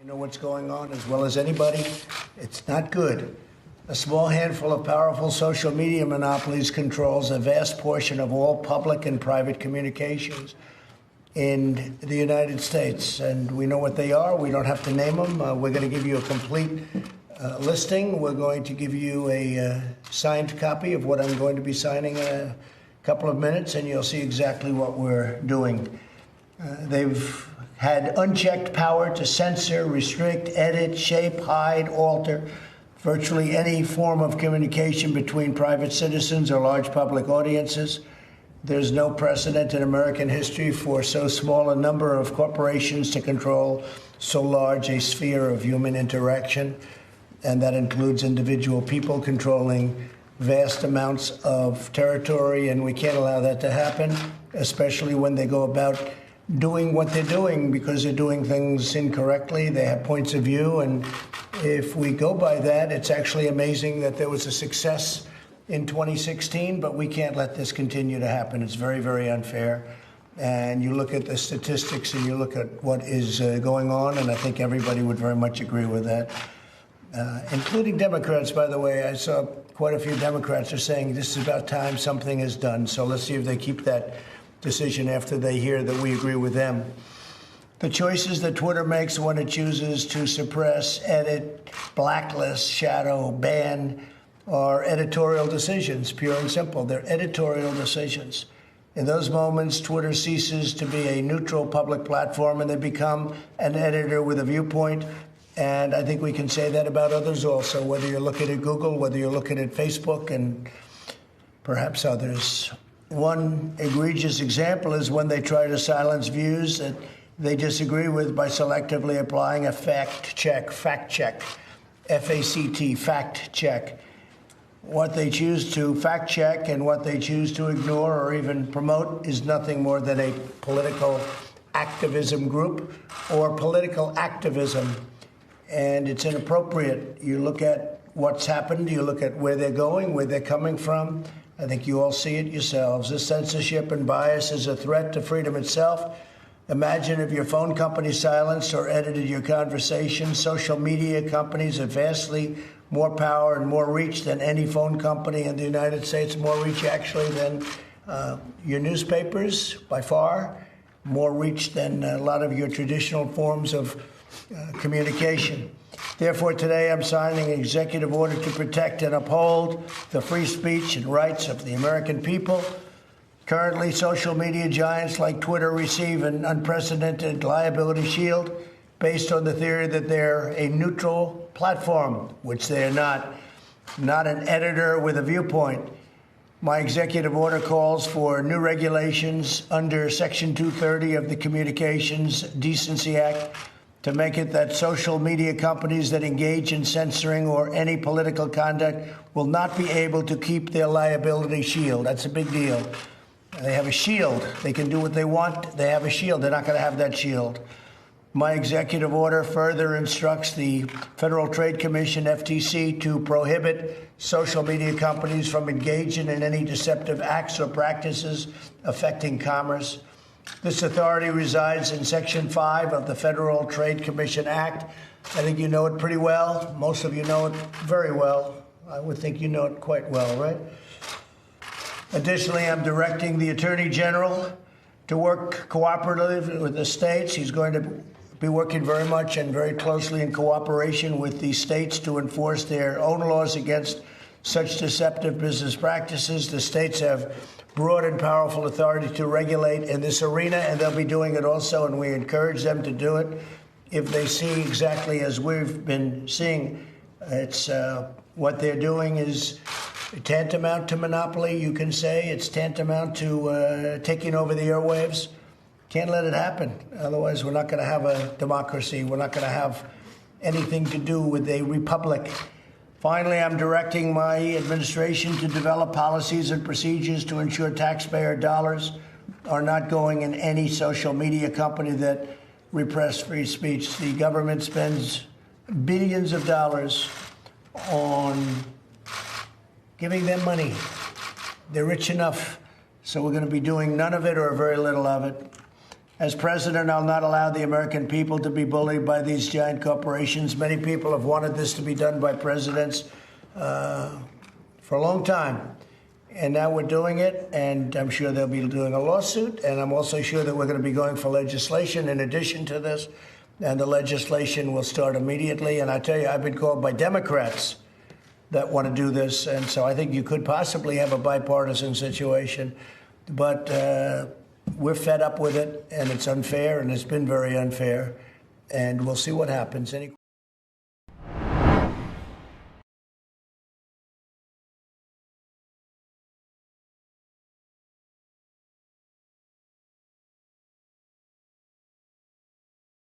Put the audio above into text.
You know what's going on as well as anybody? It's not good. A small handful of powerful social media monopolies controls a vast portion of all public and private communications in the United States. And we know what they are. We don't have to name them. We're going to give you a complete listing. We're going to give you a signed copy of what I'm going to be signing in a couple of minutes, and you'll see exactly what we're doing. They've had unchecked power to censor, restrict, edit, shape, hide, alter virtually any form of communication between private citizens or large public audiences. There's no precedent in American history for so small a number of corporations to control so large a sphere of human interaction, and that includes individual people controlling vast amounts of territory, and we can't allow that to happen, especially when they go about doing what they're doing, because they're doing things incorrectly. They have points of view, and if we go by that, it's actually amazing that there was a success in 2016, but we can't let this continue to happen. It's very, very unfair. And you look at the statistics and you look at what is going on, and I think everybody would very much agree with that, including Democrats, by the way. I saw quite a few Democrats are saying this is about time something is done. So let's see if they keep that decision after they hear that we agree with them. The choices that Twitter makes when it chooses to suppress, edit, blacklist, shadow, ban are editorial decisions, pure and simple. They're editorial decisions. In those moments, Twitter ceases to be a neutral public platform and they become an editor with a viewpoint. And I think we can say that about others also, whether you're looking at Google, whether you're looking at Facebook, and perhaps others. One egregious example is when they try to silence views that they disagree with by selectively applying a fact check, F-A-C-T, fact check. What they choose to fact check and what they choose to ignore or even promote is nothing more than a political activism group or political activism. And it's inappropriate. You look at what's happened, you look at where they're going, where they're coming from. I think you all see it yourselves. This censorship and bias is a threat to freedom itself. Imagine if your phone company silenced or edited your conversation. Social media companies have vastly more power and more reach than any phone company in the United States, more reach actually than your newspapers by far, more reach than a lot of your traditional forms of communication. Therefore, today I'm signing an executive order to protect and uphold the free speech and rights of the American people. Currently, social media giants like Twitter receive an unprecedented liability shield based on the theory that they're a neutral platform, which they're not an editor with a viewpoint. My executive order calls for new regulations under Section 230 of the Communications Decency Act to make it that social media companies that engage in censoring or any political conduct will not be able to keep their liability shield. That's a big deal. They have a shield. They can do what they want. They have a shield. They're not going to have that shield. My executive order further instructs the Federal Trade Commission, FTC, to prohibit social media companies from engaging in any deceptive acts or practices affecting commerce. This authority resides in Section 5 of the Federal Trade Commission Act. I think you know it pretty well. Most of you know it very well. I would think you know it quite well, right? Additionally, I'm directing the Attorney General to work cooperatively with the states. He's going to be working very much and very closely in cooperation with the states to enforce their own laws against such deceptive business practices. The states have broad and powerful authority to regulate in this arena, and they'll be doing it also, and we encourage them to do it if they see exactly as we've been seeing. It's what they're doing is tantamount to monopoly, you can say. It's tantamount to taking over the airwaves. Can't let it happen. Otherwise, we're not going to have a democracy. We're not going to have anything to do with a republic. Finally, I'm directing my administration to develop policies and procedures to ensure taxpayer dollars are not going in any social media company that repress free speech. The government spends billions of dollars on giving them money. They're rich enough, so we're going to be doing none of it or very little of it. As president, I'll not allow the American people to be bullied by these giant corporations. Many people have wanted this to be done by presidents for a long time. And now we're doing it, and I'm sure they'll be doing a lawsuit. And I'm also sure that we're going to be going for legislation in addition to this. And the legislation will start immediately. And I tell you, I've been called by Democrats that want to do this. And so I think you could possibly have a bipartisan situation. But we're fed up with it, and it's unfair, and it's been very unfair. And we'll see what happens.